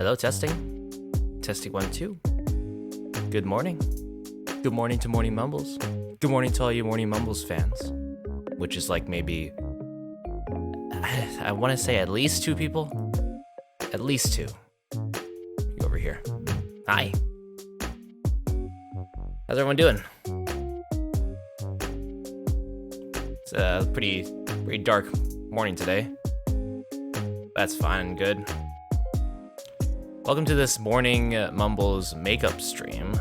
Hello, testing. Testing 1, 2. Good morning. Good morning to Morning Mumbles. Good morning to all you Morning Mumbles fans. Which is like maybe, I want to say at least 2 people. At least 2. You over here. Hi. How's everyone doing? It's a pretty dark morning today. That's fine and good. Welcome to this morning Mumbles makeup stream.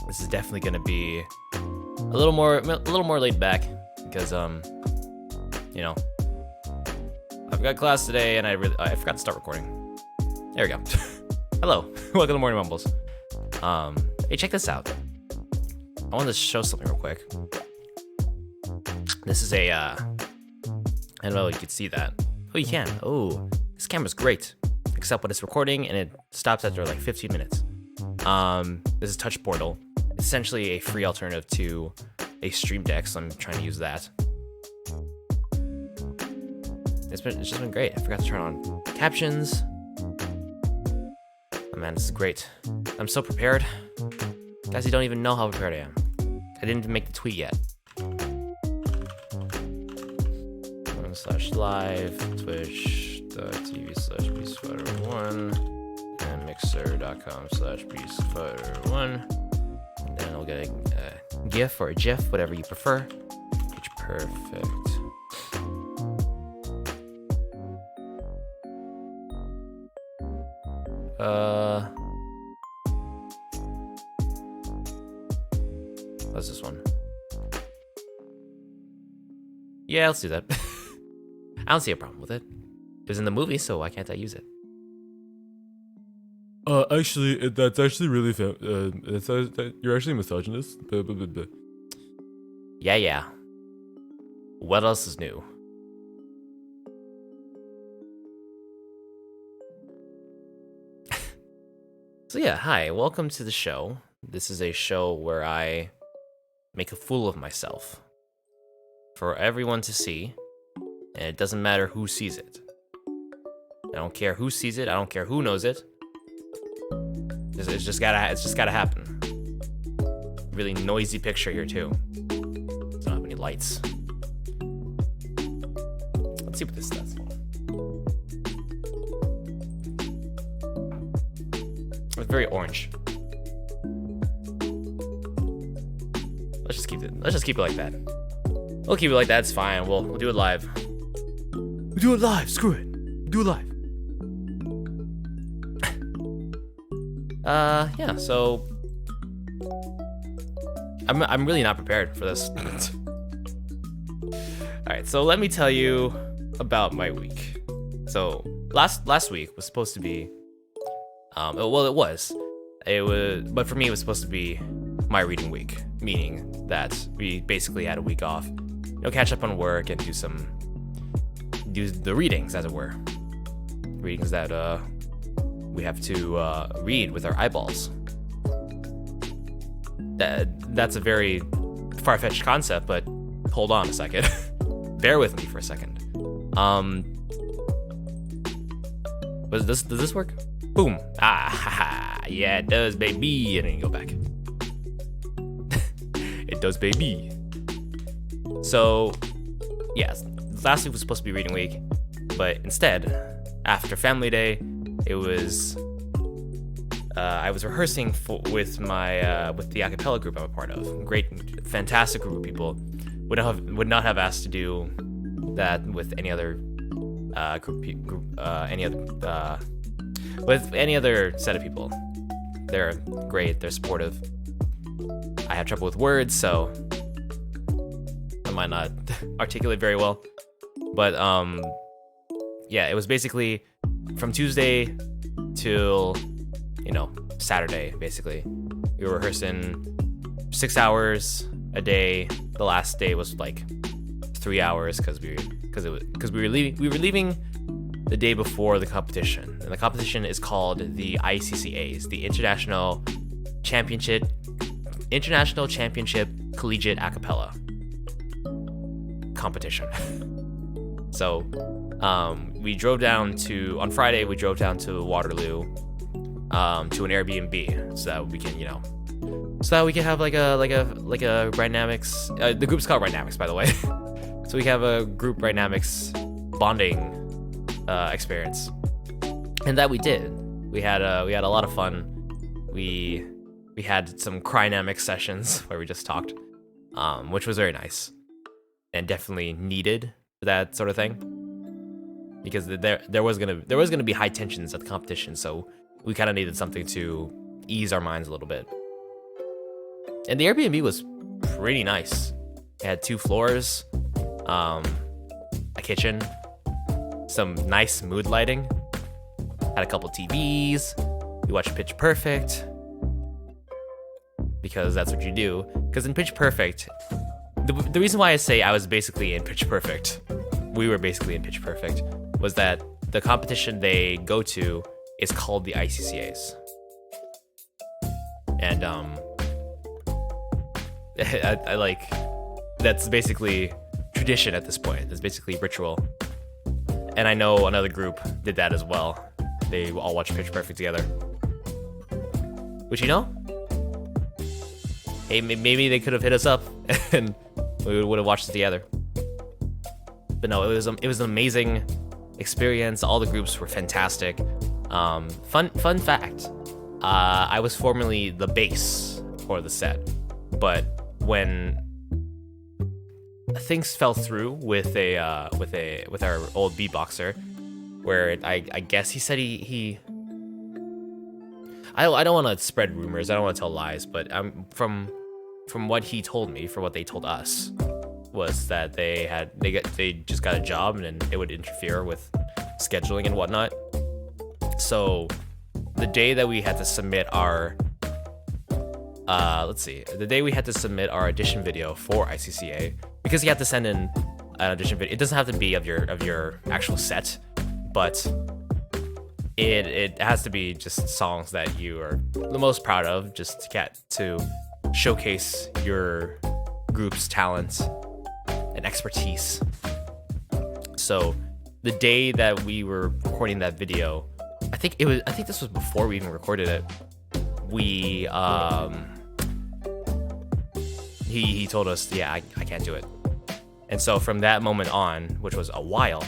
This is definitely gonna be a little more laid back because you know, I've got class today and I forgot to start recording. There we go. Hello, welcome to Morning Mumbles. Hey, check this out. I wanted to show something real quick. This is a I don't know if you can see that. Oh, you can. Oh, this camera's great, except when it's recording and it stops after like 15 minutes. This is Touch Portal. It's essentially a free alternative to a Stream Deck, so I'm trying to use that. It's just been great. I forgot to turn on captions. Oh man, this is great. I'm so prepared. Guys, you don't even know how prepared I am. I didn't even make the tweet yet. /live, twitch.tv/bspider1 and mixer.com/bspider1. And then I'll get a GIF or a GIF, whatever you prefer. Pitch perfect. What's this one? Yeah, let's do that. I don't see a problem with it. It was in the movie, so why can't I use it? Actually, that's actually really you're actually misogynist. Yeah. What else is new? So yeah, hi, welcome to the show. This is a show where I make a fool of myself for everyone to see. And it doesn't matter who sees it. I don't care who sees it. I don't care who knows it. It's just gotta happen. Really noisy picture here too. Don't have any lights. Let's see what this does. It's very orange. Let's just keep it like that. We'll keep it like that. It's fine. We'll do it live. We do it live. Screw it. Do it live. Yeah. So I'm really not prepared for this. All right. So let me tell you about my week. So last week was supposed to be, well, it was, but for me it was supposed to be my reading week, meaning that we basically had a week off, catch up on work and do the readings, as it were. Readings that we have to read with our eyeballs. That's a very far-fetched concept, but hold on a second. Bear with me for a second. Does this work? Boom. Yeah, it does, baby. And then you go back. It does, baby. So, yes, last week was supposed to be reading week, but instead, after Family Day, it was I was rehearsing with the a cappella group I'm a part of. Great, fantastic group of people. Would not have asked to do that with any other with any other set of people. They're great. They're supportive. I have trouble with words, so I might not articulate very well. But yeah, it was basically from Tuesday till Saturday. Basically, we were rehearsing 6 hours a day. The last day was like 3 hours because we were leaving the day before the competition. And the competition is called the ICCAs, the International Championship Collegiate A Cappella Competition. So we drove down to on Friday. We drove down to Waterloo, to an Airbnb, so that we can have like a Dynamics. The group's called Dynamics, by the way. So we have a group Dynamics bonding experience, and that we did. We had a lot of fun. We had some Crynamics sessions where we just talked, which was very nice and definitely needed for that sort of thing, because there was gonna be high tensions at the competition, so we kind of needed something to ease our minds a little bit. And the Airbnb was pretty nice. It had 2 floors, a kitchen, some nice mood lighting, had a couple TVs. We watched Pitch Perfect, because that's what you do. Because in Pitch Perfect, the reason why I say I was basically in Pitch Perfect, we were basically in Pitch Perfect, was that the competition they go to is called the ICCAs. And I like, that's basically tradition at this point. It's basically ritual. And I know another group did that as well. They all watched Pitch Perfect together. Which, hey, maybe they could have hit us up and we would have watched it together. But no, it was an amazing experience. All the groups were fantastic. Fun fact, I was formerly the bass for the set, but when things fell through with our old beatboxer, where I guess he said he I don't want to spread rumors, I don't want to tell lies, but from what he told me, from what they told us, was that they just got a job and it would interfere with scheduling and whatnot. So the day that we had to submit our audition video for ICCA, because you have to send in an audition video. It doesn't have to be of your actual set, but it has to be just songs that you are the most proud of, just to get to showcase your group's talent and expertise. So the day that we were recording that video, I think this was before we even recorded it. He told us, yeah, I can't do it. And so from that moment on, which was a while,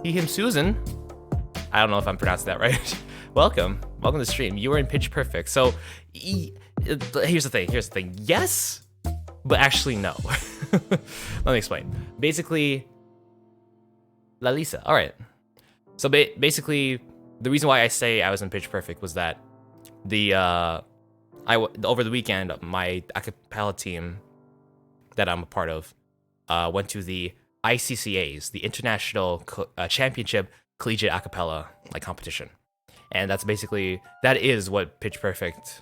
him Susan, I don't know if I'm pronouncing that right. welcome to the stream. You were in Pitch Perfect. So here's the thing. Yes, but actually no. Let me explain. Basically, La Lisa. All right. So basically, the reason why I say I was in Pitch Perfect was that over the weekend, my acapella team that I'm a part of went to the ICCAs, the International Championship Collegiate Acapella competition, and that is what Pitch Perfect,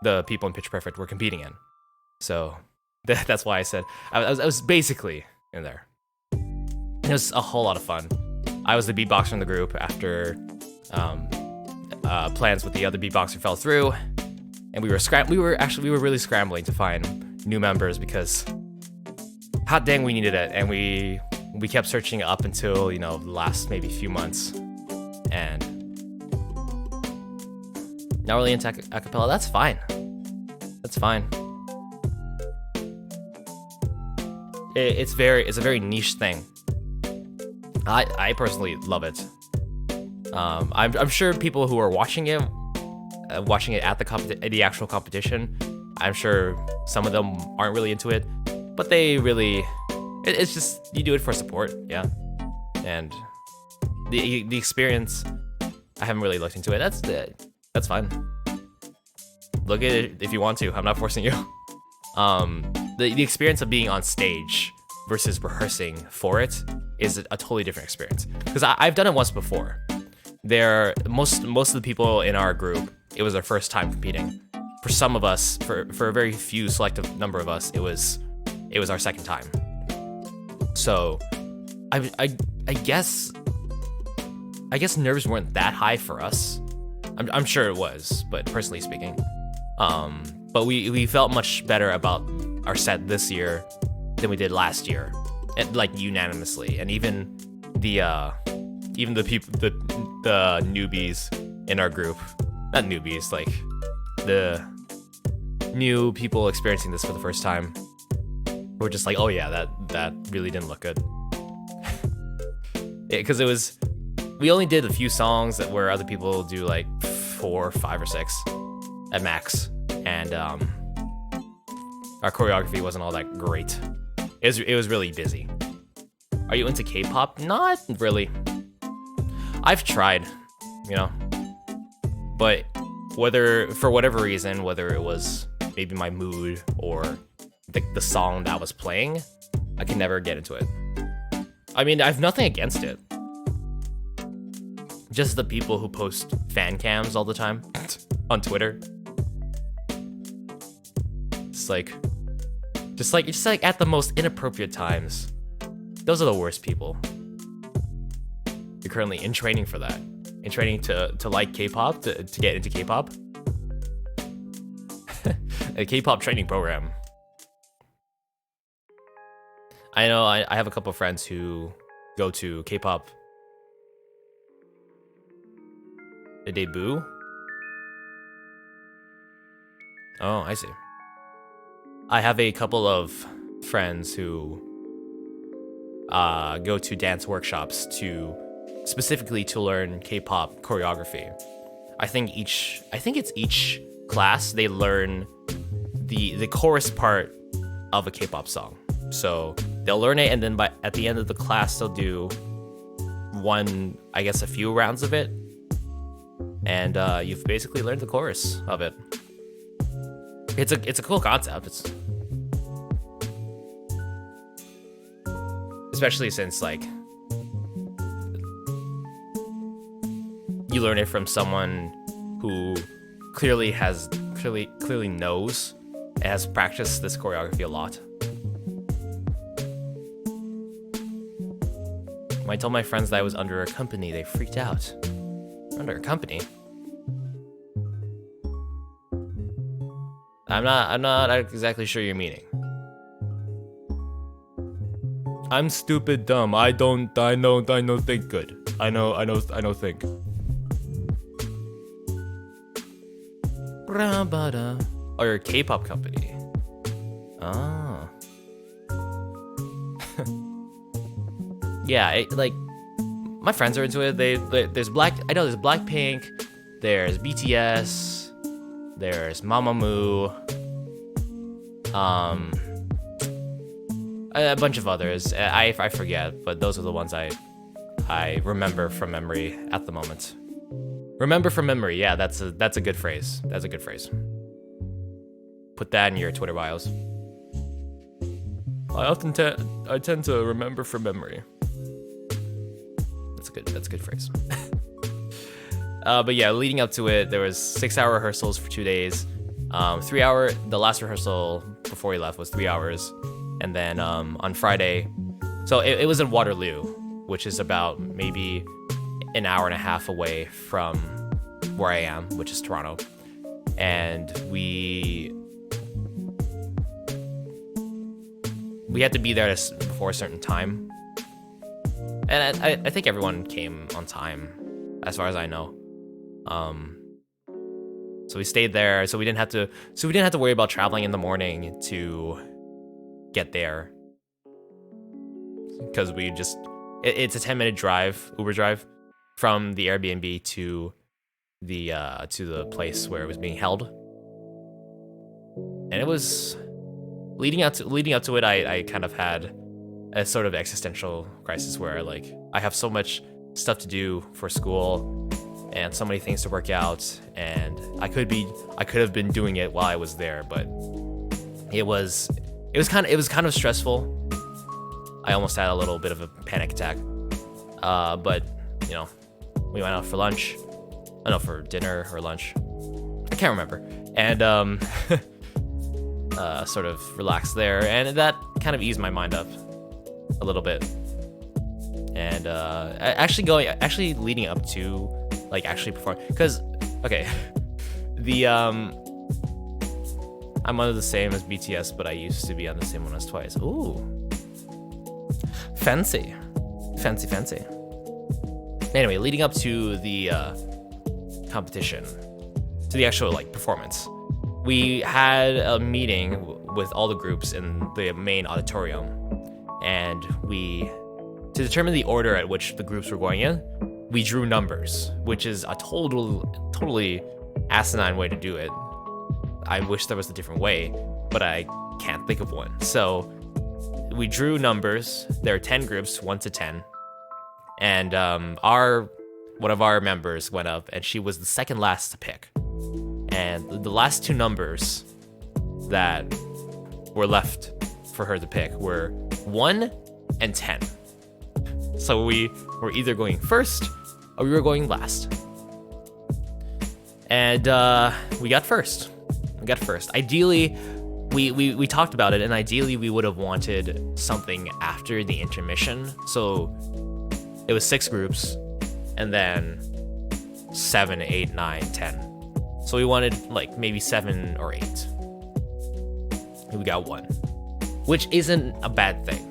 the people in Pitch Perfect were competing in. So that's why I said I was basically in there. It was a whole lot of fun. I was the beatboxer in the group after plans with the other beatboxer fell through, and we were really scrambling to find new members, because hot dang, we needed it, and we kept searching up until the last maybe few months, and not really into acapella. That's fine. It's a very niche thing. I personally love it. I'm sure people who are watching it at the actual competition, I'm sure some of them aren't really into it, but it's just, you do it for support, yeah. And the experience, I haven't really looked into it. That's fine. Look at it if you want to. I'm not forcing you. The experience of being on stage versus rehearsing for it is a totally different experience, because I've done it once before. Most of the people in our group, it was their first time competing. For some of us, for a very few selective number of us, it was our second time. So I guess nerves weren't that high for us. I'm sure it was, but personally speaking, but we felt much better about our set this year than we did last year, and like unanimously. And even the people, the newbies in our group, not newbies, like the new people experiencing this for the first time, were just like, oh yeah, that really didn't look good. Because we only did a few songs that where other people do like 4, 5, or 6 at max, and our choreography wasn't all that great. It was really busy. Are you into K-pop? Not really. I've tried, but for whatever reason, whether it was maybe my mood or the song that was playing, I can never get into it. I mean, I have nothing against it. Just the people who post fan cams all the time on Twitter. It's like at the most inappropriate times. Those are the worst people. You're currently in training for that. In training to like K-pop, to get into K-pop. A K-pop training program. I know I have a couple of friends who go to K-pop. The debut? Oh, I see. I have a couple of friends who go to dance workshops specifically to learn K-pop choreography. I think it's each class they learn the chorus part of a K-pop song. So they'll learn it, and then at the end of the class they'll do a few rounds of it, and you've basically learned the chorus of it. It's a cool concept. Especially since like you learn it from someone who clearly knows and has practiced this choreography a lot. When I told my friends that I was under a company, they freaked out. Under a company? I'm not exactly sure your meaning. I'm stupid dumb. I know think good. I know think. Oh, you're a K-pop company. Oh. Yeah, like my friends are into it. There's Blackpink, there's BTS, there's Mamamoo, a bunch of others. I forget, but those are the ones I remember from memory at the moment. Remember from memory, yeah, that's a good phrase. That's a good phrase. Put that in your Twitter bios. I tend to remember from memory. That's a good phrase. But yeah, leading up to it, there was 6-hour rehearsals for 2 days. The last rehearsal before we left was 3 hours. And then on Friday, so it was in Waterloo, which is about maybe an hour and a half away from where I am, which is Toronto. And we had to be there before a certain time. And I think everyone came on time, as far as I know. So we stayed there, so we didn't have to worry about traveling in the morning to get there, because it's a 10-minute drive, Uber drive, from the Airbnb to the place where it was being held. And it was leading up to it, I kind of had a sort of existential crisis where like I have so much stuff to do for school and so many things to work out, and I could have been doing it while I was there, but it was kind of stressful. I almost had a little bit of a panic attack. But we went out for lunch. I don't know, for dinner or lunch. I can't remember. And sort of relaxed there, and that kind of eased my mind up a little bit. And actually leading up to actually perform, because okay, the I'm I'm under the same as BTS, but I used to be on the same one as Twice. Ooh. Fancy. Fancy, fancy. Anyway, leading up to the competition, to the actual like performance, we had a meeting with all the groups in the main auditorium, and to determine the order at which the groups were going in, we drew numbers, which is a totally asinine way to do it. I wish there was a different way, but I can't think of one. So we drew numbers. There are 10 groups, 1 to 10. And one of our members went up, and she was the second last to pick. And the last two numbers that were left for her to pick were 1 and 10. So we were either going first or we were going last. And we got first. Ideally, we talked about it, and ideally we would have wanted something after the intermission. So it was 6 groups, and then 7, 8, 9, 10. So we wanted like maybe 7 or 8. And we got 1, which isn't a bad thing.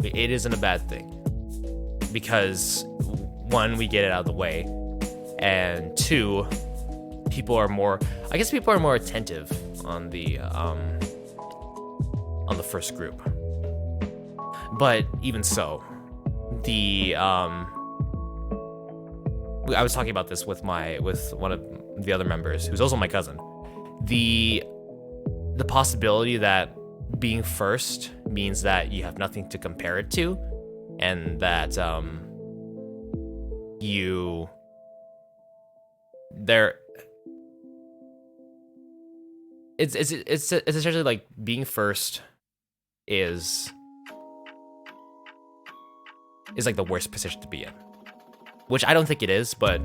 It isn't a bad thing because 1, we get it out of the way, and 2, people are more attentive on the first group. But even so, I was talking about this with one of the other members, who's also my cousin. The possibility that being first means that you have nothing to compare it to, and that it's essentially like being first is like the worst position to be in, which I don't think it is, but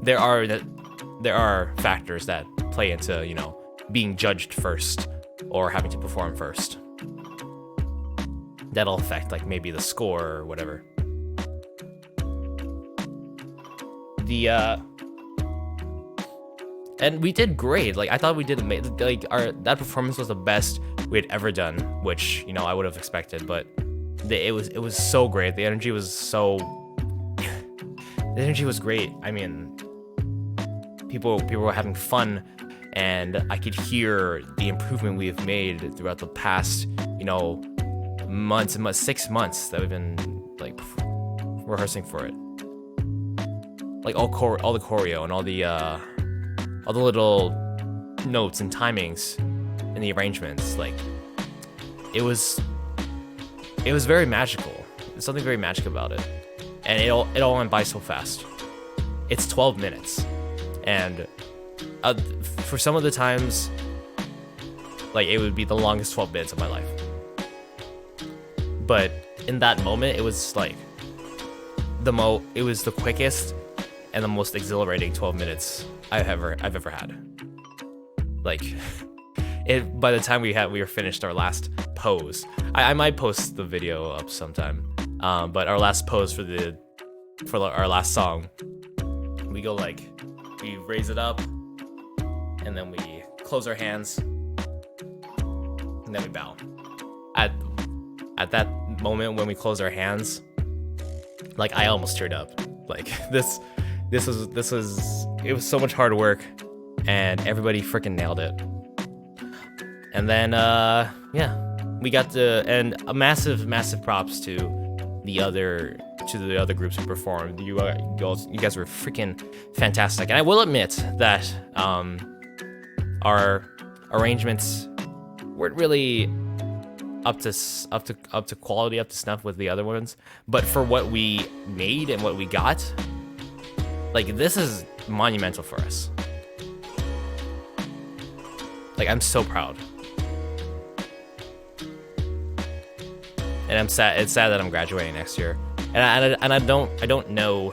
there are factors that play into, you know, being judged first or having to perform first. That'll affect like maybe the score or whatever. And we did great. Like I thought we did amazing. Like that performance was the best we had ever done, which, you know, I would have expected, but it was so great. The energy was great. I mean, people were having fun, and I could hear the improvement we have made throughout the past, you know, months, 6 months that we've been like rehearsing for it. Like all the choreo and all the little notes and timings and the arrangements. Like it was very magical. There's something very magic about it, and it all went by so fast. It's 12 minutes, and for some of the times, like it would be the longest 12 minutes of my life. But in that moment, it was like it was the quickest and the most exhilarating 12 minutes I've ever had. Like by the time we were finished our last pose, I might post the video up sometime. But our last pose for our last song, we go like, we raise it up, and then we close our hands, and then we bow. At that moment when we close our hands, like I almost teared up. Like this was it was so much hard work, and everybody freaking nailed it. And then we got to, and a massive props to the other groups who performed. You guys were freaking fantastic, and I will admit that our arrangements weren't really up to quality, up to snuff with the other ones. But for what we made and what we got, like this is monumental for us. Like I'm so proud. And I'm sad. It's sad that I'm graduating next year, and I don't know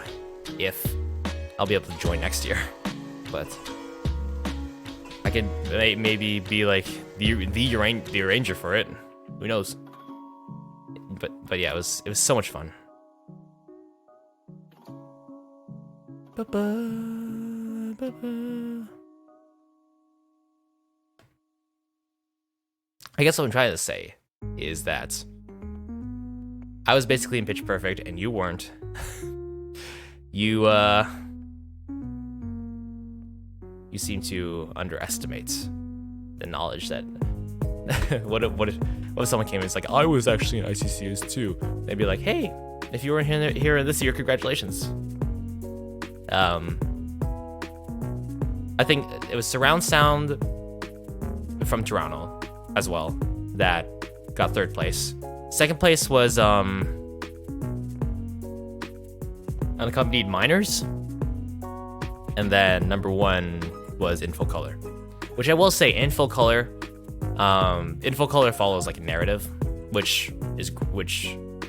if I'll be able to join next year, but I could maybe be like the arranger for it. Who knows? But yeah, it was so much fun. I guess what I'm trying to say is that I was basically in Pitch Perfect and you weren't. You seem to underestimate the knowledge that what if someone came and it's like, I was actually in ICCAs too. They'd be like, hey, if you were here this year, congratulations. I think it was Surround Sound from Toronto as well that got third place. Second place was Unaccompanied Minors, and then number 1 was In Full Color, which I will say, In Full Color follows like a narrative, which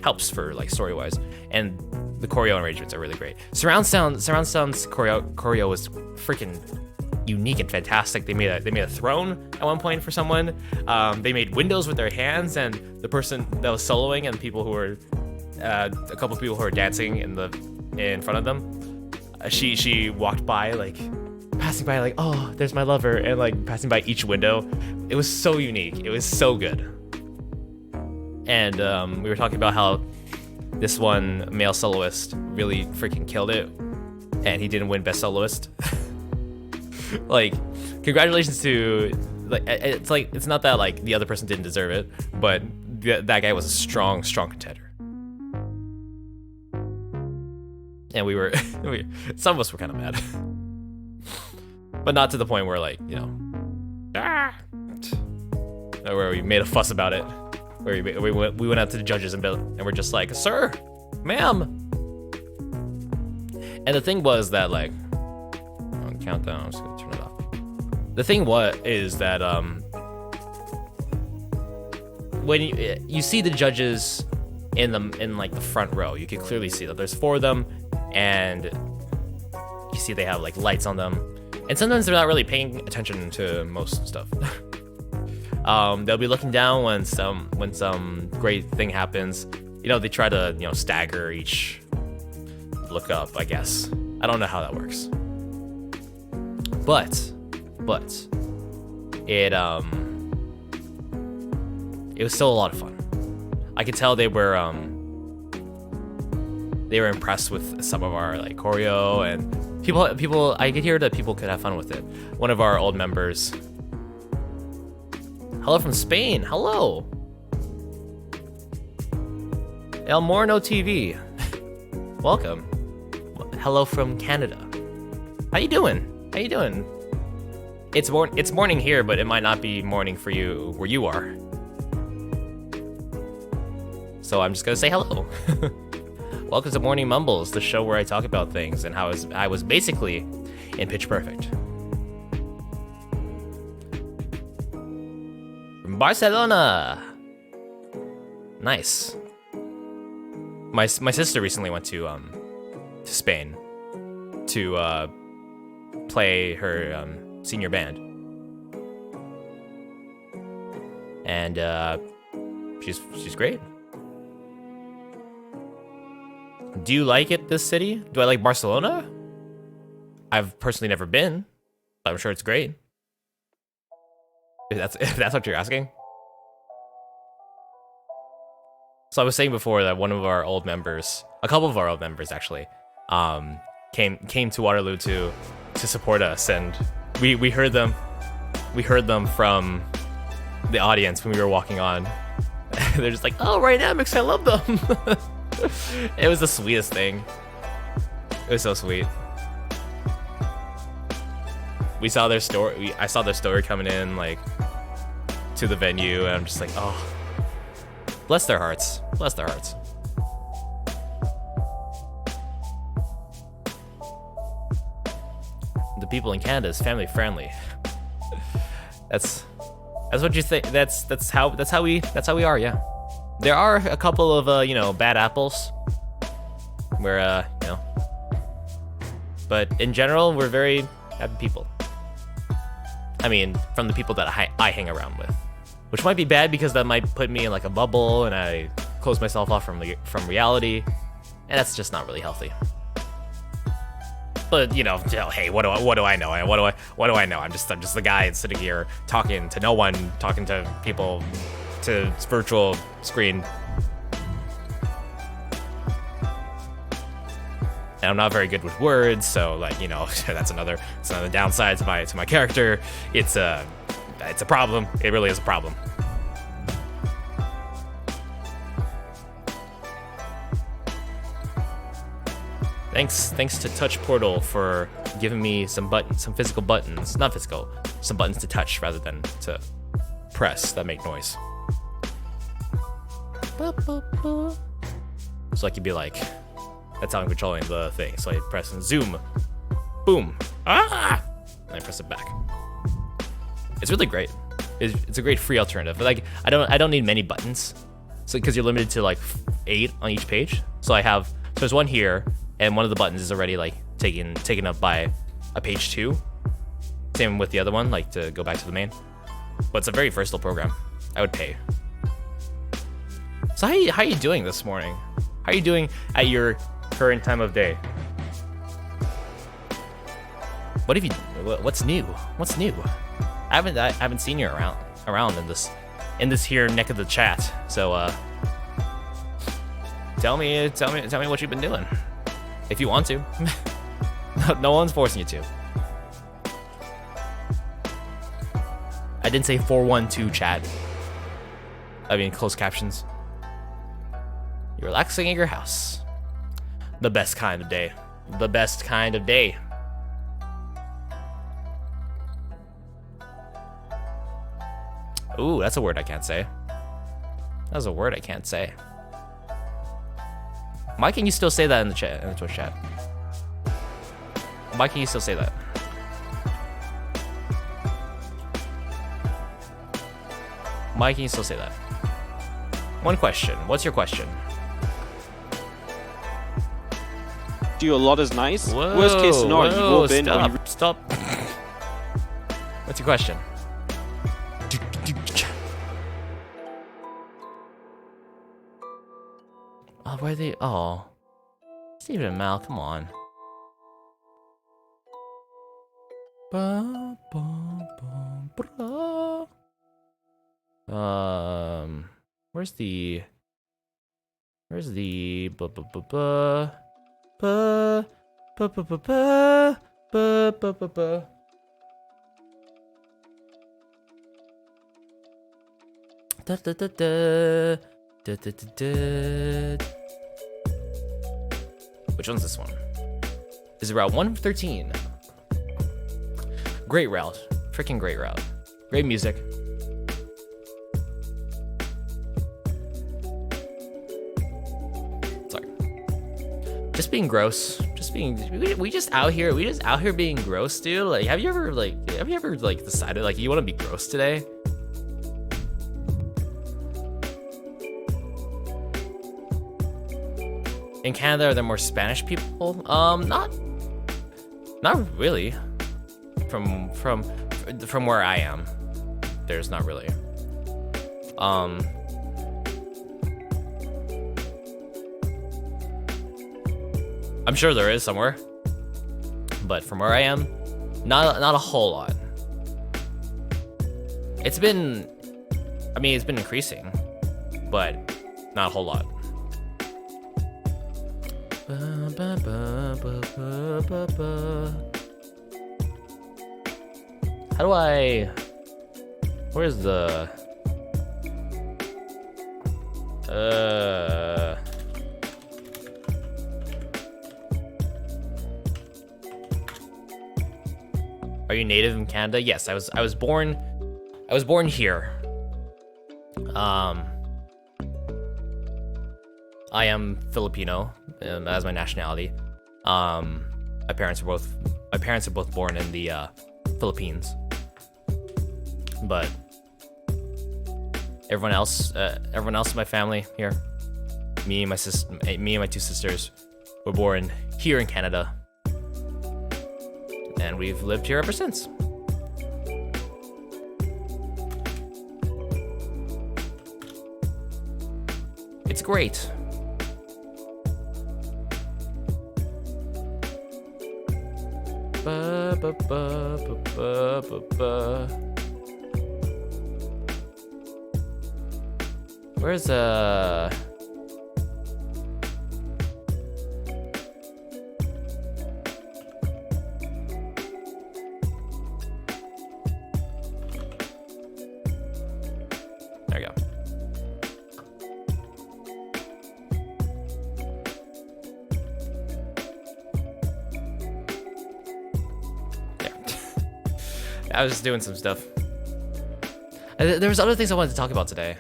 helps for like story wise, and the choreo arrangements are really great. Surround Sound's choreo was freaking unique and fantastic. They made a throne at one point for someone. They made windows with their hands, and the person that was soloing and people who were a couple of people who were dancing in front of them, she walked by, like passing by, like, oh, there's my lover, and like passing by each window. It was so unique. It was so good. And we were talking about how this one male soloist really freaking killed it, and he didn't win best soloist. Like, congratulations to, like, it's not that like the other person didn't deserve it, but that guy was a strong contender. And we were some of us were kind of mad, but not to the point where, like, you know, where we made a fuss about it, where we went out to the judges and we're just like, sir, ma'am. And the thing was that, like, on countdown, I'm just gonna turn it off. The thing is that when you see the judges in like the front row, you can clearly see that there's 4 of them, and you see they have like lights on them, and sometimes they're not really paying attention to most stuff. They'll be looking down when some great thing happens. You know, they try to, you know, stagger each look up, I guess. I don't know how that works. But it was still a lot of fun. I could tell they were impressed with some of our like choreo, and people I could hear that people could have fun with it. One of our old members, hello from Spain, hello. El Morno TV, welcome. Hello from Canada. How you doing? It's morning here, but it might not be morning for you where you are. So I'm just gonna say hello. Welcome to Morning Mumbles, the show where I talk about things and how I was basically in Pitch Perfect. From Barcelona. Nice. My sister recently went to Spain to play her senior band, and she's great. Do you like it, this city? Do I like Barcelona? I've personally never been, but I'm sure it's great. If that's what you're asking. So I was saying before that one of our old members, a couple of our old members actually, came to Waterloo to support us, and we heard them from the audience when we were walking on. They're just like, oh, Rhinamics, I love them. It was the sweetest thing. It was so sweet. We saw their story. I saw their story coming in, like, to the venue, and I'm just like, oh, bless their hearts. Bless their hearts. The people in Canada is family friendly. That's what you think. That's how we are. Yeah. There are a couple of bad apples where but in general we're very happy people. I mean, from the people that I hang around with, which might be bad because that might put me in like a bubble and I close myself off from reality, and that's just not really healthy. But hey, what do I know? What do I know? I'm just the guy sitting here talking to no one, talking to people, to virtual screen. And I'm not very good with words, so that's another downside to my character. It's a problem. It really is a problem. Thanks to Touch Portal for giving me some physical buttons, not physical, some buttons to touch rather than to press that make noise. So I could be like, that's how I'm controlling the thing. So I press and zoom, boom, and I press it back. It's really great. It's a great free alternative. But like, I don't need many buttons, so because you're limited to like 8 on each page. So there's one here. And one of the buttons is already like taken up by a page 2. Same with the other one, like to go back to the main. But it's a very versatile program. I would pay. So how are you doing this morning? How are you doing at your current time of day? What's new? What's new? I haven't seen you around in this here neck of the chat. So tell me what you've been doing. If you want to. No one's forcing you to. I didn't say 412 chat. I mean closed captions. You're relaxing in your house. The best kind of day. The best kind of day. Ooh, that's a word I can't say. That's a word I can't say. Why can you still say that in the chat, in the Twitch chat? Why can you still say that? Why can you still say that? One question. What's your question? Do a lot is nice. Worst case scenario, you walk in or you... Stop. What's your question? Oh, where are they? Oh. Steven and Mal, come on. Where's the Which one's this one? Is it Route 113? Great route. Freaking great route. Great music. Sorry. Just being gross. We just out here being gross, dude. Like, have you ever decided like you want to be gross today? In Canada, are there more Spanish people? Not really. From where I am, there's not really. I'm sure there is somewhere, but from where I am, not a whole lot. It's been increasing, but not a whole lot. How do I... Where's the... Are you native in Canada? Yes, I was born here. I am Filipino as my nationality. My parents are both born in the Philippines, but everyone else in my family here, me and my 2 sisters, were born here in Canada, and we've lived here ever since. It's great. Where's there we go. I was just doing some stuff. There was other things I wanted to talk about today.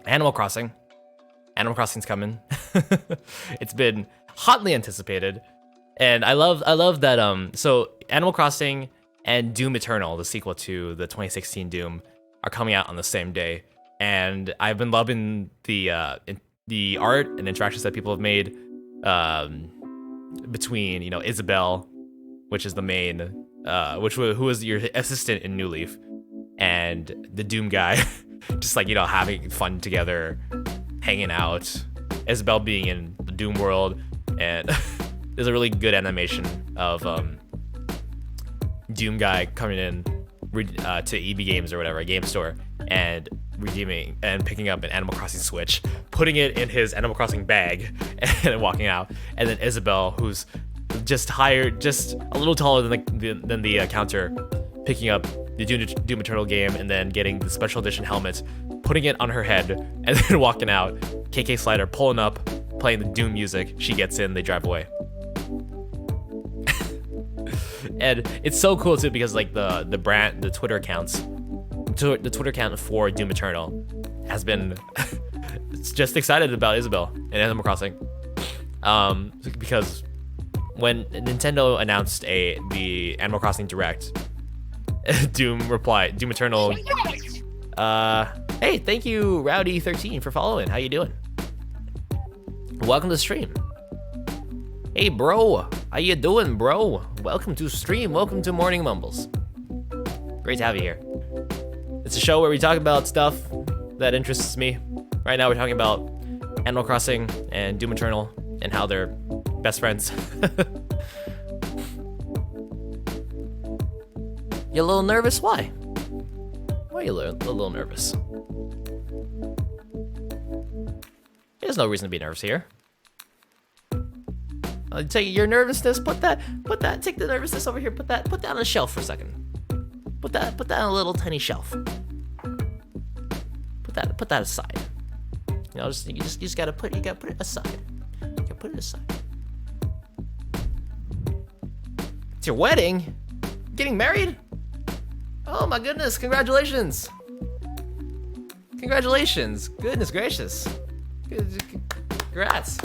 Animal Crossing. Animal Crossing's coming. It's been hotly anticipated, and I love that. So Animal Crossing and Doom Eternal, the sequel to the 2016 Doom, are coming out on the same day, and I've been loving the art and interactions that people have made between Isabelle, which is the main, who was your assistant in New Leaf, and the Doom guy, just having fun together, hanging out. Isabelle being in the Doom world, and there's a really good animation of Doom guy coming in to EB Games or whatever, a game store, and redeeming and picking up an Animal Crossing Switch, putting it in his Animal Crossing bag, and walking out. And then Isabelle, who's just a little taller than the counter, picking up the Doom Eternal game and then getting the special edition helmet, putting it on her head, and then walking out. KK Slider pulling up, playing the Doom music. She gets in, they drive away. And it's so cool too, because the Twitter accounts, the Twitter account for Doom Eternal has been just excited about Isabelle and Animal Crossing, because when Nintendo announced the Animal Crossing Direct, Doom Eternal, hey, thank you Rowdy13 for following. How you doing? Welcome to stream. Hey bro, how you doing, bro? Welcome to stream. Welcome to Morning Mumbles. Great to have you here. It's a show where we talk about stuff that interests me. Right now we're talking about Animal Crossing and Doom Eternal and how they're best friends. You a little nervous? Why? Why are you a little nervous? There's no reason to be nervous here. Take your nervousness, take the nervousness over here, put that on a shelf for a second. Put that on a little tiny shelf. Put that aside. You just gotta put it aside. You gotta put it aside. It's your wedding? Getting married? Oh my goodness, congratulations. Congratulations, goodness gracious. Congrats.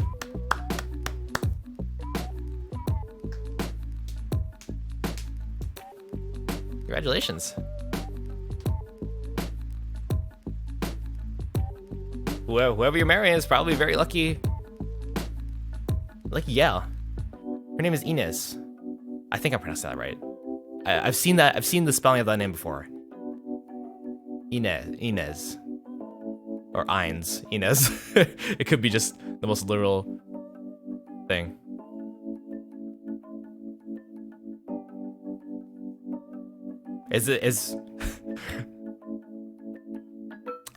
Congratulations. Whoever you're marrying is probably very lucky. Lucky, yeah. Her name is Inez. I think I pronounced that right. I've seen the spelling of that name before. Inez. Or Ines. Inez. It could be just the most literal thing.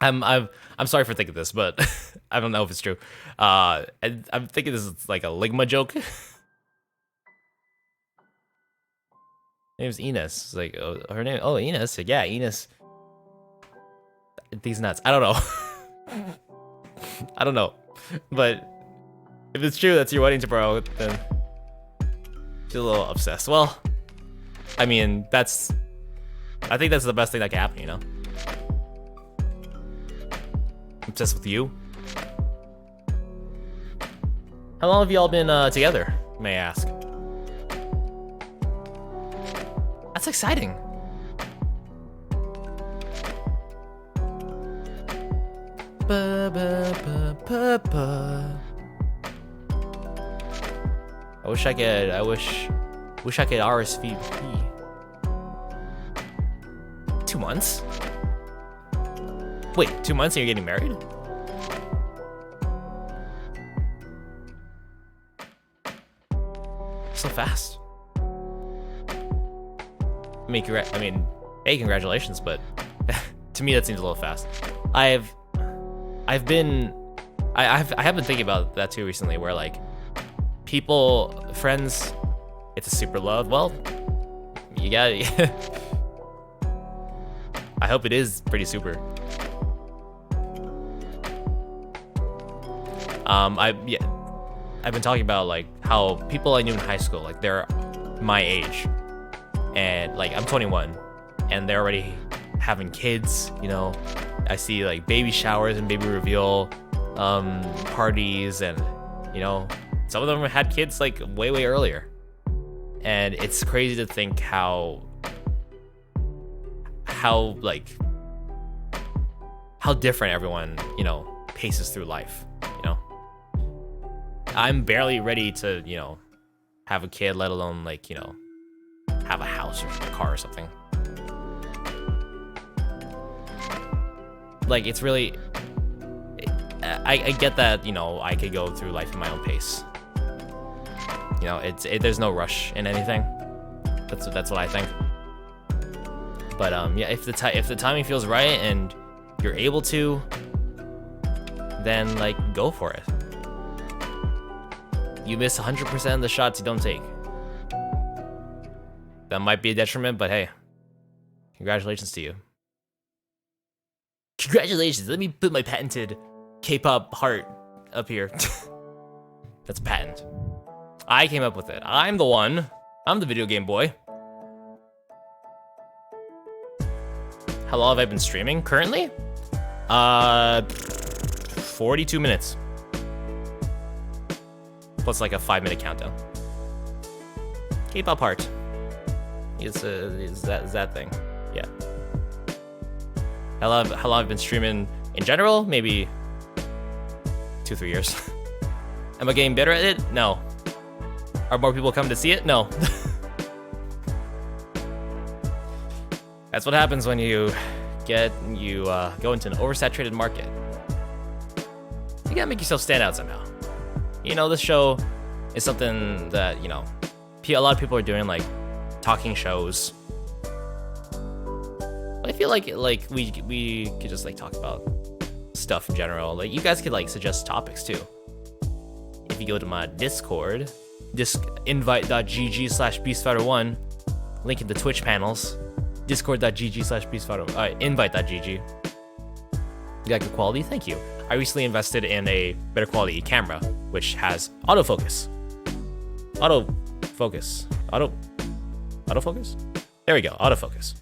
I'm sorry for thinking this, but I don't know if it's true. I'm thinking this is like a Ligma joke. Her name's Ines. It's like, her name. Oh, Ines. Yeah, Ines. These nuts. I don't know. I don't know. But if it's true that's your wedding tomorrow, then she's a little obsessed. Well, I mean, I think that's the best thing that can happen, you know? Obsessed with you? How long have you all been together, may I ask? That's exciting. I wish I could RSVP. 2 months? Wait, 2 months and you're getting married? So fast. hey, congratulations, but to me that seems a little fast. I have been thinking about that too recently, where like friends, it's a super love. Well, you gotta. I hope it is pretty super. I've been talking about like how people I knew in high school, like they're my age, and like I'm 21, and they're already having kids. You know, I see like baby showers and baby reveal parties, and you know, some of them had kids like way earlier, and it's crazy to think how different everyone, you know, paces through life. You know, I'm barely ready to, you know, have a kid, let alone like, you know, have a house or a car or something. Like, it's really, I get that, you know, I could go through life at my own pace. You know, there's no rush in anything. That's what I think. But yeah, if the timing feels right and you're able to, then like go for it. You miss 100% of the shots you don't take. That might be a detriment, but hey, congratulations to you. Congratulations. Let me put my patented K-pop heart up here. That's patent. I came up with it. I'm the one. I'm the video game boy. How long have I been streaming currently? 42 minutes. Plus like a 5-minute countdown. K-pop heart. Is that thing. Yeah. How long I've been streaming in general? Maybe 2-3 years. Am I getting better at it? No. Are more people coming to see it? No. That's what happens when you go into an oversaturated market. You gotta make yourself stand out somehow. You know, this show is something that, you know, a lot of people are doing, like talking shows. But I feel like we could just like talk about stuff in general. Like, you guys could like suggest topics too. If you go to my Discord, invite.gg/beastfighter1, link in the Twitch panels. Discord.gg/beastfighter, invite.gg. You got good quality? Thank you. I recently invested in a better quality camera, which has autofocus. Autofocus. There we go, autofocus.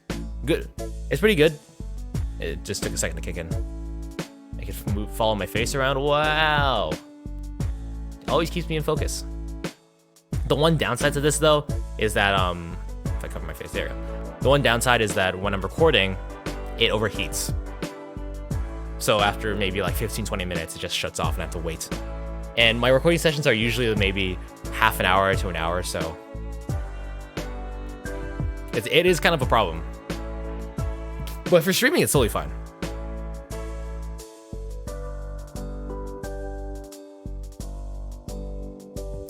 Good. It's pretty good. It just took a second to kick in. I can follow my face around. Wow. It always keeps me in focus. The one downside to this though is that if I cover my face, there we go. The one downside is that when I'm recording, it overheats. So after maybe like 15-20 minutes, it just shuts off and I have to wait. And my recording sessions are usually maybe half an hour to an hour, so it is kind of a problem. But for streaming, it's totally fine.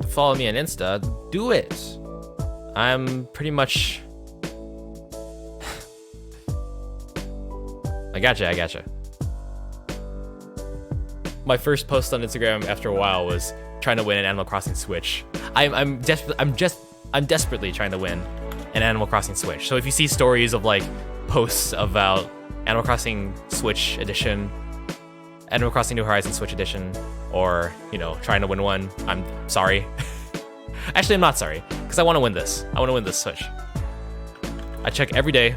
Follow me on Insta, do it. I'm pretty much... I gotcha. My first post on Instagram after a while was trying to win an Animal Crossing Switch. I'm desperately trying to win an Animal Crossing Switch. So if you see stories of like posts about Animal Crossing Switch Edition, Animal Crossing New Horizons Switch Edition, or, you know, trying to win one, I'm sorry. Actually, I'm not sorry, because I want to win this. I want to win this Switch. I check every day.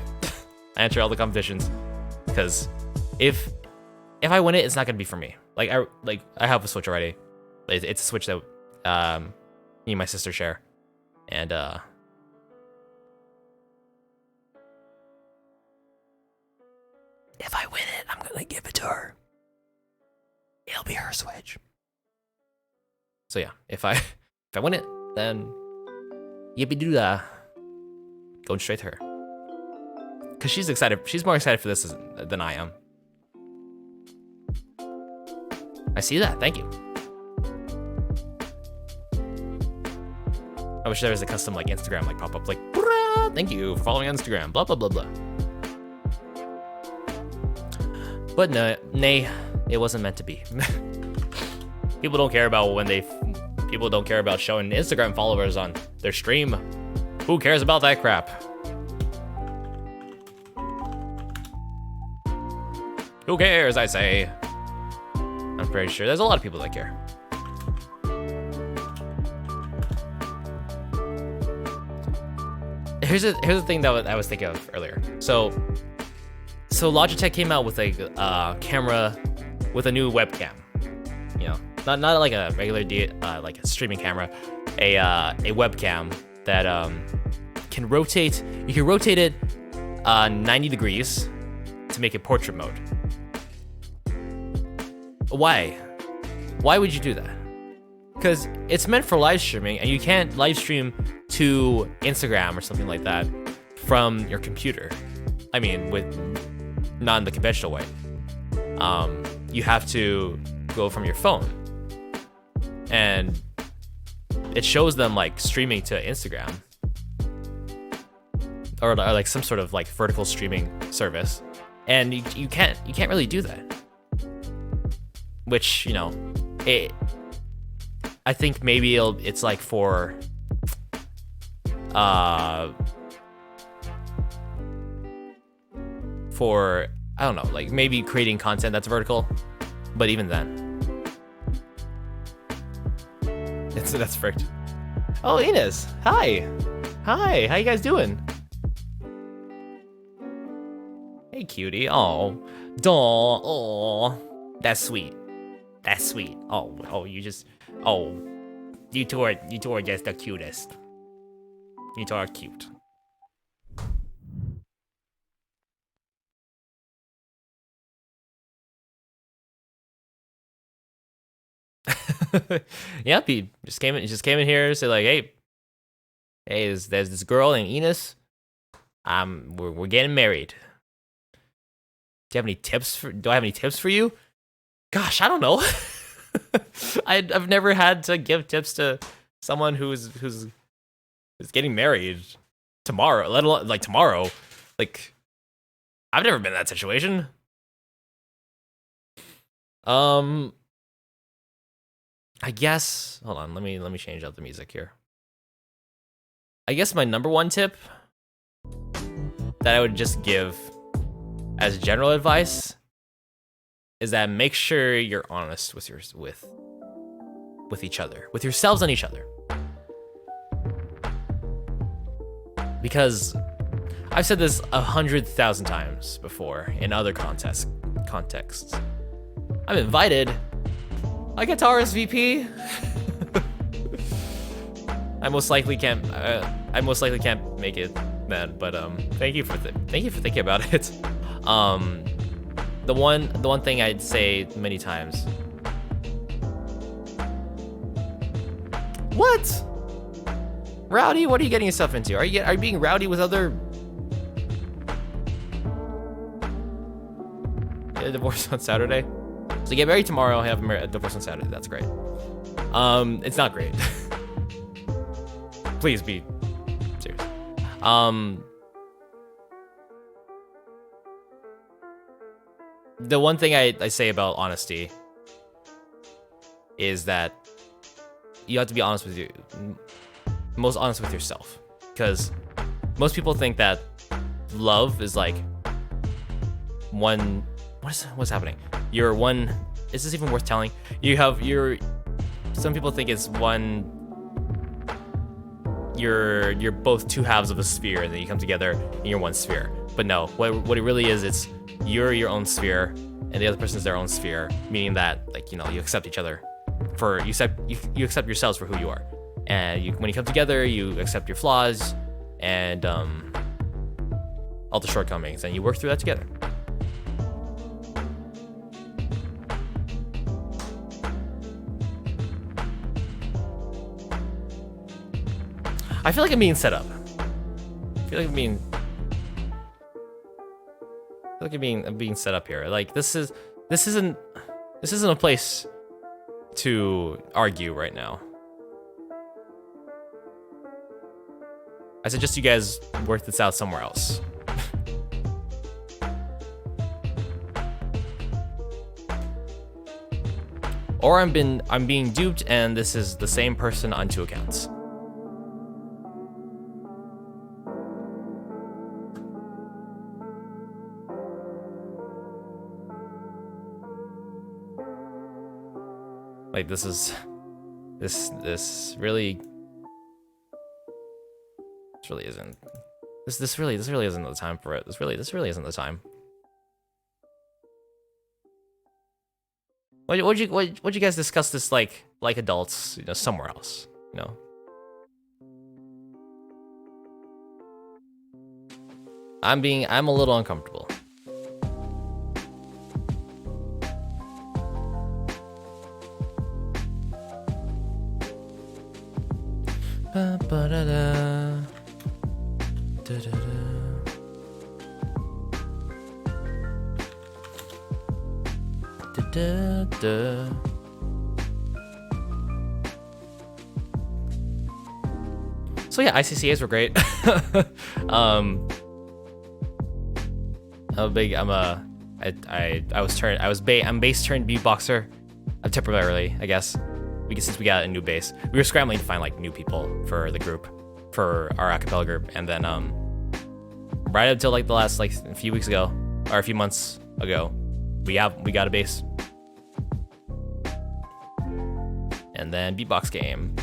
I enter all the competitions, because if I win it, it's not gonna be for me. I have a Switch already. It's a Switch that me and my sister share, and if I win it, I'm gonna give it to her. It'll be her Switch. So yeah, if I win it, then yippee doo dah, going straight to her. Cause she's excited. She's more excited for this than I am. I see that. Thank you. I wish there was a custom like Instagram like pop up like Thank you for following on Instagram. Blah blah blah blah. But no, nay, it wasn't meant to be. People don't care about people don't care about showing Instagram followers on their stream. Who cares about that crap? Who cares, I say. I'm pretty sure there's a lot of people that care. Here's the thing that I was thinking of earlier. So Logitech came out with a camera with a new webcam. You know, not like a regular like a streaming camera, a webcam that can rotate. You can rotate it 90 degrees to make it portrait mode. Why? Why would you do that? Because it's meant for live streaming, and you can't live stream to Instagram or something like that from your computer. I mean, not in the conventional way. You have to go from your phone, and it shows them like streaming to Instagram or like some sort of like vertical streaming service, and you can't really do that. Which, you know, I think maybe it's like for I don't know, like maybe creating content that's vertical, but even then, that's fricked. Oh, Ines, hi, how you guys doing? Hey, cutie. Oh, that's sweet. That's sweet. Oh, you two are just the cutest. You two are cute. Yep, he just came in here, said like, hey, there's this girl named Ines. We're getting married. Do I have any tips for you? Gosh, I don't know. I've never had to give tips to someone who's getting married tomorrow, let alone like tomorrow. Like, I've never been in that situation. I guess, hold on, let me change up the music here. I guess my number one tip that I would just give as general advice is that make sure you're honest with each other, with yourselves and each other. Because I've said this 100,000 times before in other contexts. I'm invited. I get to RSVP. I most likely can't make it then, but thank you for thinking about it. The one thing I'd say many times. What? Rowdy, what are you getting yourself into? Are you being rowdy with other? Get a divorce on Saturday. So you get married tomorrow, have a divorce on Saturday. That's great. It's not great. Please be serious. The one thing I say about honesty is that you have to be honest with most honest with yourself, because most people think that love is like what's happening? Is this even worth telling? Some people think it's you're both two halves of a sphere, and then you come together and you're one sphere. But no, what it really is, it's you're your own sphere and the other person is their own sphere, meaning that, like, you know, you accept each other you accept yourselves for who you are, and when you come together, you accept your flaws and all the shortcomings, and you work through that together. I feel like I'm being set up. I feel like I'm being set up here. Like, this isn't a place to argue right now. I suggest you guys work this out somewhere else. Or I'm being duped and this is the same person on 2 accounts. Like this really isn't. This really isn't the time for it. This really isn't the time. Would you guys discuss this like adults, you know, somewhere else, you know? I'm a little uncomfortable. Ba-ba-da-da. Da-da-da. Da-da-da. So yeah, ICCAs were great. I'm bass turned beatboxer. Temporarily, I guess. Since we got a new bass, we were scrambling to find like new people for the group, for our acapella group, and then right up until like the last like a few weeks ago or a few months ago, we got a bass, and then beatbox game.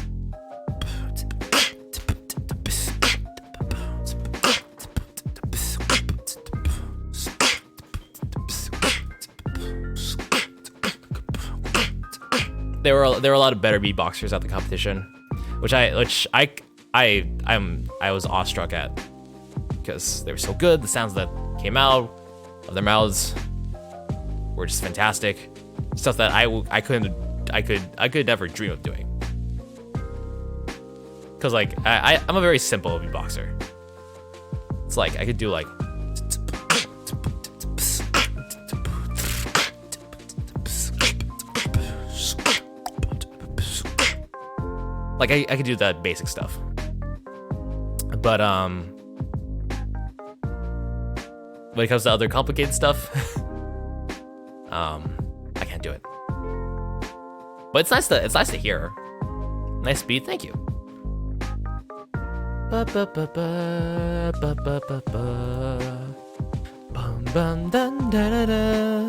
There were a lot of better beatboxers at the competition, which I was awestruck at because they were so good. The sounds that came out of their mouths were just fantastic. Stuff that I could never dream of doing. Cause like I'm a very simple beatboxer. It's like I could do like. Like I could do that basic stuff, but when it comes to other complicated stuff, I can't do it. But it's nice to hear. Nice beat, thank you. Ba ba ba ba ba ba ba ba. Bum bum dun da da da.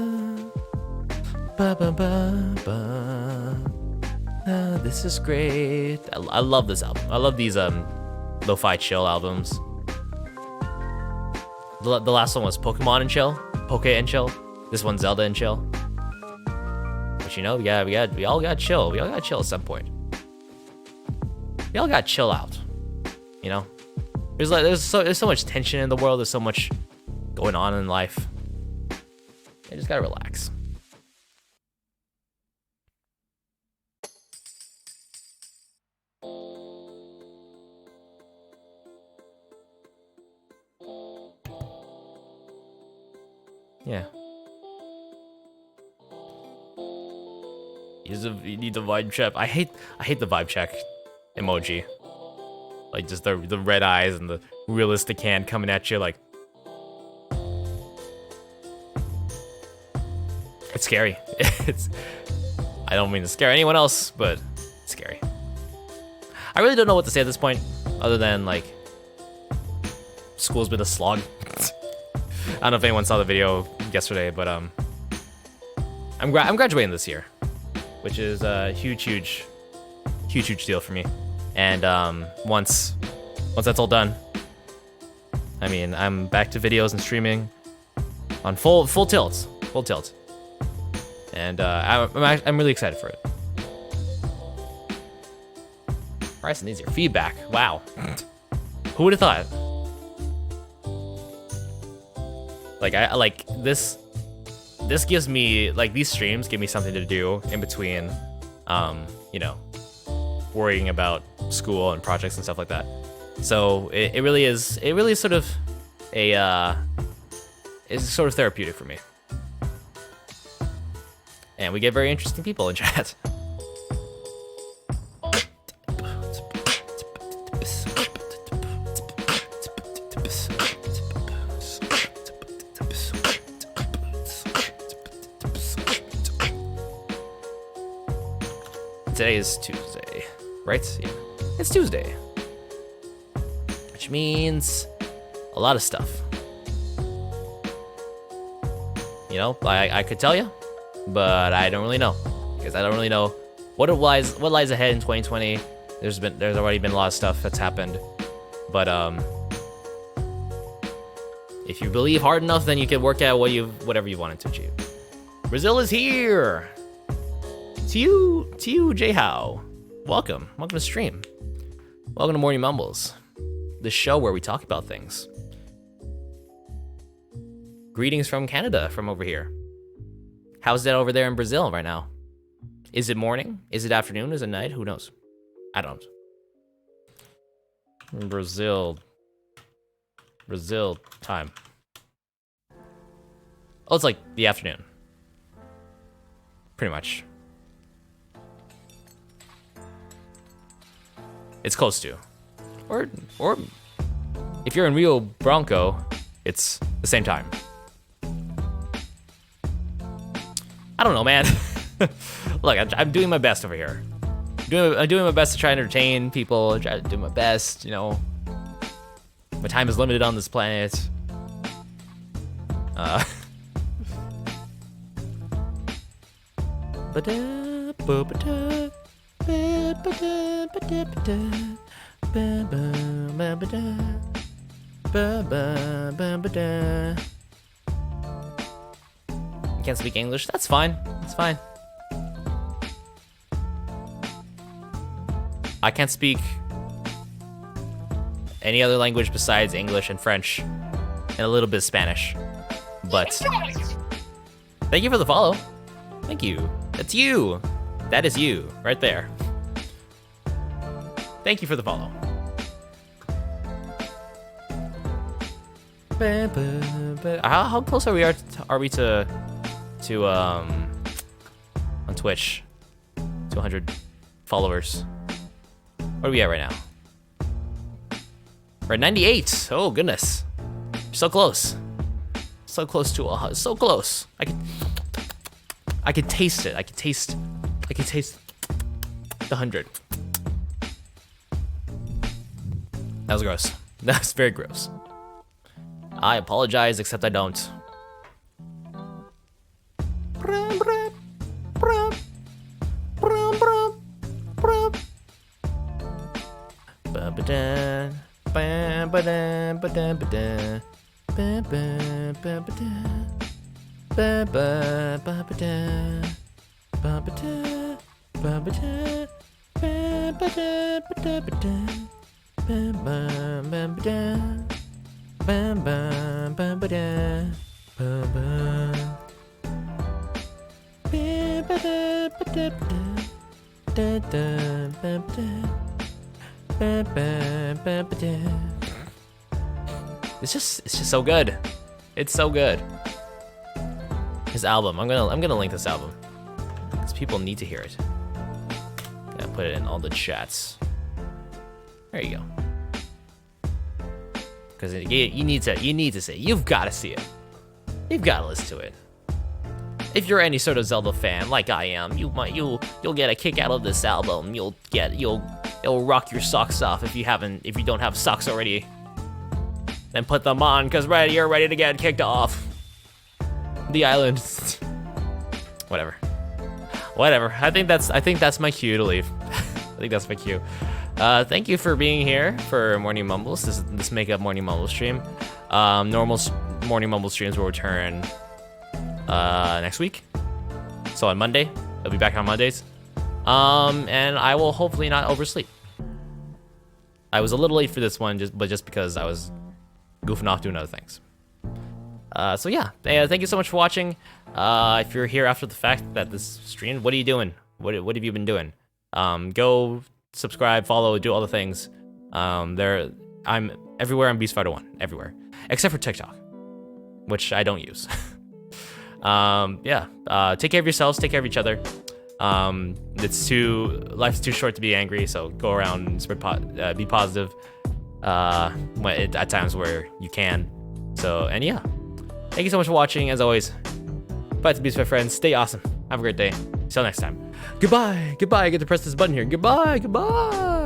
Ba ba ba ba. This is great. I love this album. I love these lo-fi chill albums. The last one was Pokemon and chill, Poke and chill. This one's Zelda and chill. But you know, we all got chill. We all got chill at some point. We all got chill out. You know, there's so much tension in the world. There's so much going on in life. You just gotta relax. Yeah. You need the vibe check. I hate the vibe check emoji. Like just the red eyes and the realistic hand coming at you like. It's scary. I don't mean to scare anyone else, but it's scary. I really don't know what to say at this point, other than like school's been a slog. I don't know if anyone saw the video yesterday, but I'm graduating this year, which is a huge deal for me. And once that's all done, I mean, I'm back to videos and streaming on full tilt, and I'm really excited for it. Bryson needs your feedback. Wow, who would have thought? Like I like this gives me, like, these streams give me something to do in between, you know, worrying about school and projects and stuff like that. So it really is sort of it's sort of therapeutic for me. And we get very interesting people in chat. Today is Tuesday, right? Yeah, it's Tuesday, which means a lot of stuff. You know, I could tell you, but I don't really know because I don't really know what lies ahead in 2020. There's already been a lot of stuff that's happened, but if you believe hard enough, then you can work out whatever you wanted to achieve. Brazil is here. To you, J How. Welcome to stream. Welcome to Morning Mumbles, the show where we talk about things. Greetings from Canada, from over here. How's that over there in Brazil right now? Is it morning? Is it afternoon? Is it night? Who knows? I don't know. Brazil time. Oh, it's like the afternoon. Pretty much. It's close to. Or if you're in Rio Branco, it's the same time. I don't know, man. Look, I'm doing my best over here. I'm doing my best to try and entertain people. Try to do my best, you know. My time is limited on this planet. You can't speak English? That's fine. That's fine. I can't speak any other language besides English and French, and a little bit of Spanish. But thank you for the follow. Thank you. That's you. That is you, right there. Thank you for the follow. How close are we to on Twitch to 100 followers? What are we at right now? We're at 98. Oh goodness, so close. So close to so close. I could taste it. I could taste the 100. That was gross. That was very gross. I apologize, except I don't. It's just so good. It's so good. His album. I'm gonna link this album because people need to hear it. Yeah, put it in all the chats. There you go. Because you need to see it. You've got to see it. You've got to listen to it. If you're any sort of Zelda fan, like I am, you'll get a kick out of this album. It'll rock your socks off if you don't have socks already. Then put them on, cause you're ready to get kicked off the island. Whatever. I think that's my cue to leave. I think that's my cue. Thank you for being here for Morning Mumbles. This Make Up Morning Mumbles stream. Normal Morning Mumbles streams will return next week. So on Monday, I'll be back on Mondays. And I will hopefully not oversleep. I was a little late for this one, just because I was goofing off doing other things. So yeah, thank you so much for watching. If you're here after the fact that this stream, what are you doing? What have you been doing? Go subscribe, follow, do all the things. I'm everywhere on BeastFighter1, everywhere, except for TikTok, which I don't use. Take care of yourselves, take care of each other. Life's too short to be angry, so go around and spread be positive at times where you can. So, and yeah, thank you so much for watching. As always, bye to BeastFighter friends. Stay awesome. Have a great day. Till next time. Goodbye. Goodbye. I get to press this button here. Goodbye. Goodbye.